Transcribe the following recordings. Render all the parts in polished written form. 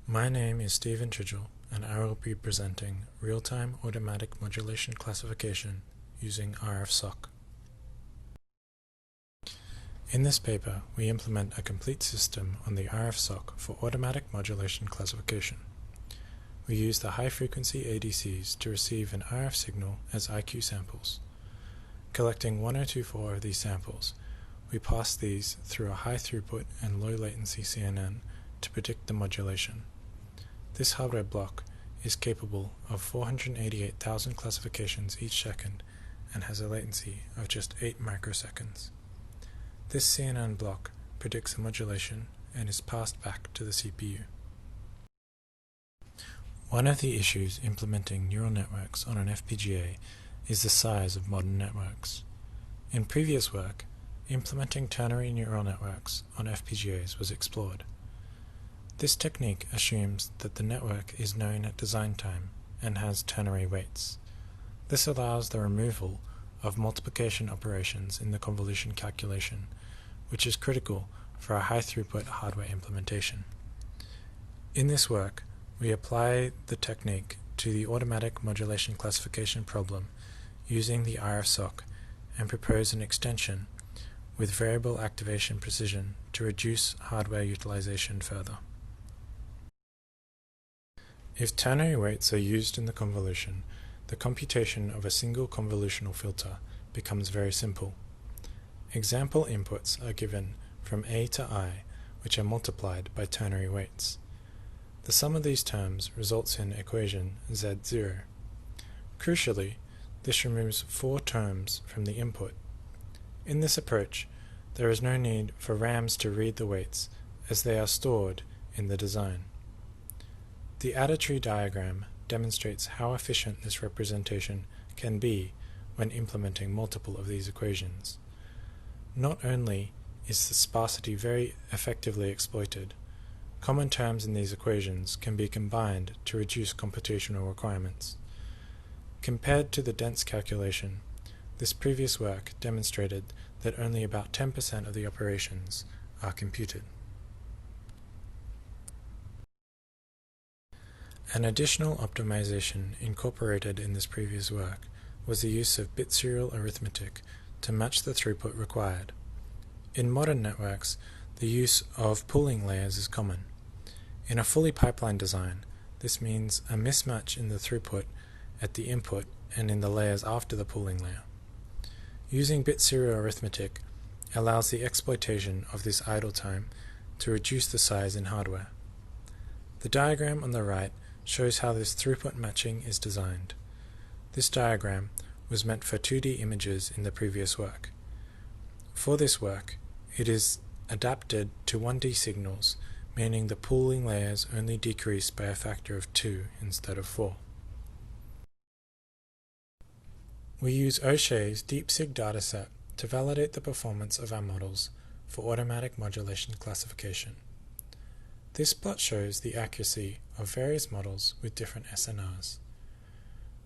My name is Stephen Chidgel, and I will be presenting real-time automatic modulation classification using RFSoC. In this paper, we implement a complete system on the RFSoC for automatic modulation classification. We use the high-frequency ADCs to receive an RF signal as IQ samples. Collecting 1024 of these samples, we pass these through a high-throughput and low-latency CNN to predict the modulation. This hardware block is capable of 488,000 classifications each second and has a latency of just 8 microseconds. This CNN block predicts the modulation and is passed back to the CPU. One of the issues implementing neural networks on an FPGA is the size of modern networks. In previous work, implementing ternary neural networks on FPGAs was explored. This technique assumes that the network is known at design time and has ternary weights. This allows the removal of multiplication operations in the convolution calculation, which is critical for a high-throughput hardware implementation. In this work, we apply the technique to the automatic modulation classification problem using the RFSoC and propose an extension with variable activation precision to reduce hardware utilization further. If ternary weights are used in the convolution, the computation of a single convolutional filter becomes very simple. Example inputs are given from A to I, which are multiplied by ternary weights. The sum of these terms results in equation Z0. Crucially, this removes 4 terms from the input. In this approach, there is no need for RAMs to read the weights, as they are stored in the design. The adder tree diagram demonstrates how efficient this representation can be when implementing multiple of these equations. Not only is the sparsity very effectively exploited, common terms in these equations can be combined to reduce computational requirements. Compared to the dense calculation, this previous work demonstrated that only about 10% of the operations are computed. An additional optimization incorporated in this previous work was the use of bit serial arithmetic to match the throughput required. In modern networks, the use of pooling layers is common. In a fully pipelined design, this means a mismatch in the throughput at the input and in the layers after the pooling layer. Using bit serial arithmetic allows the exploitation of this idle time to reduce the size in hardware. The diagram on the right shows how this throughput matching is designed. This diagram was meant for 2D images in the previous work. For this work, it is adapted to 1D signals, meaning the pooling layers only decrease by a factor of 2 instead of 4. We use O'Shea's DeepSig dataset to validate the performance of our models for automatic modulation classification. This plot shows the accuracy of various models with different SNRs.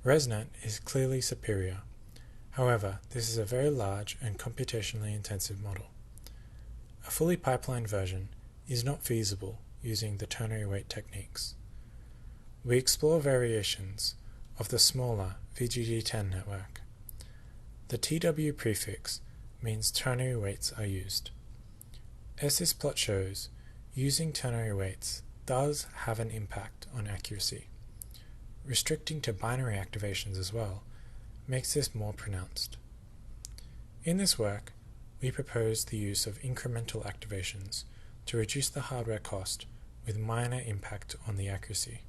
ResNet is clearly superior. However, this is a very large and computationally intensive model. A fully pipelined version is not feasible using the ternary weight techniques. We explore variations of the smaller VGG10 network. The TW prefix means ternary weights are used. As this plot shows, using ternary weights does have an impact on accuracy. Restricting to binary activations as well makes this more pronounced. In this work, we propose the use of incremental activations to reduce the hardware cost with minor impact on the accuracy.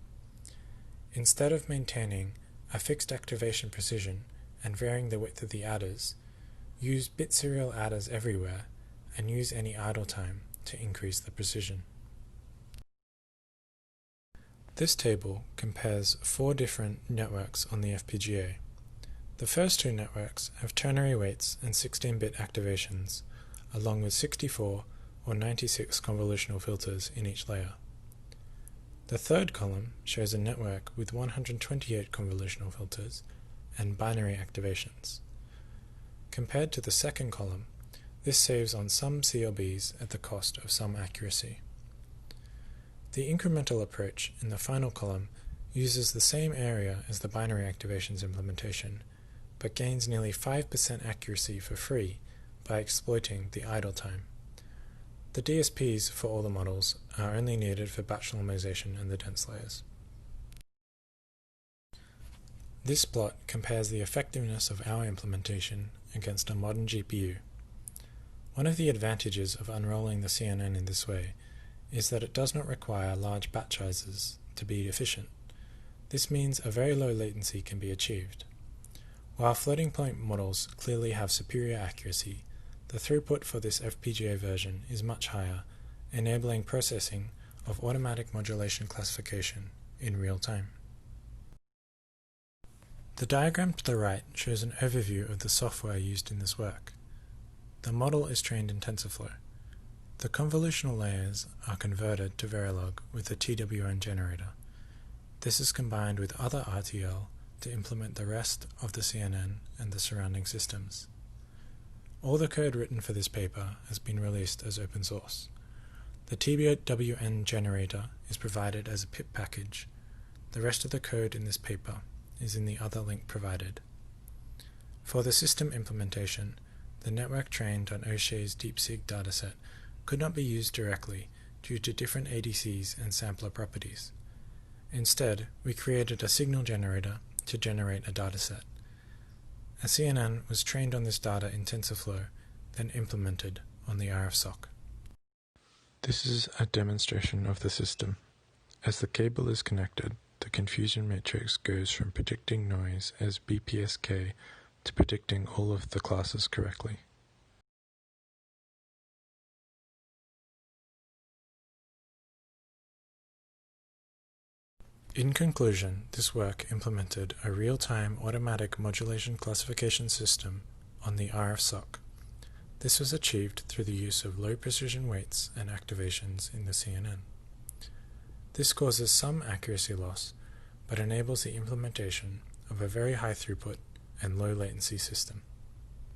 Instead of maintaining a fixed activation precision and varying the width of the adders, use bit serial adders everywhere and use any idle time to increase the precision. This table compares 4 different networks on the FPGA. The first 2 networks have ternary weights and 16-bit activations, along with 64 or 96 convolutional filters in each layer. The third column shows a network with 128 convolutional filters and binary activations. Compared to the second column, this saves on some CLBs at the cost of some accuracy. The incremental approach in the final column uses the same area as the binary activations implementation, but gains nearly 5% accuracy for free by exploiting the idle time. The DSPs for all the models are only needed for batch normalization and the dense layers. This plot compares the effectiveness of our implementation against a modern GPU. One of the advantages of unrolling the CNN in this way is that it does not require large batch sizes to be efficient. This means a very low latency can be achieved. While floating point models clearly have superior accuracy, the throughput for this FPGA version is much higher, enabling processing of automatic modulation classification in real time. The diagram to the right shows an overview of the software used in this work. The model is trained in TensorFlow. The convolutional layers are converted to Verilog with the TWN generator. This is combined with other RTL to implement the rest of the CNN and the surrounding systems. All the code written for this paper has been released as open source. The TWN generator is provided as a pip package. The rest of the code in this paper is in the other link provided. For the system implementation, the network trained on O'Shea's DeepSig dataset could not be used directly due to different ADCs and sampler properties. Instead, we created a signal generator to generate a dataset. A CNN was trained on this data in TensorFlow, then implemented on the RFSoC. This is a demonstration of the system. As the cable is connected, the confusion matrix goes from predicting noise as BPSK to predicting all of the classes correctly. In conclusion, this work implemented a real-time automatic modulation classification system on the RFSoC. This was achieved through the use of low-precision weights and activations in the CNN. This causes some accuracy loss, but enables the implementation of a very high throughput and low latency system.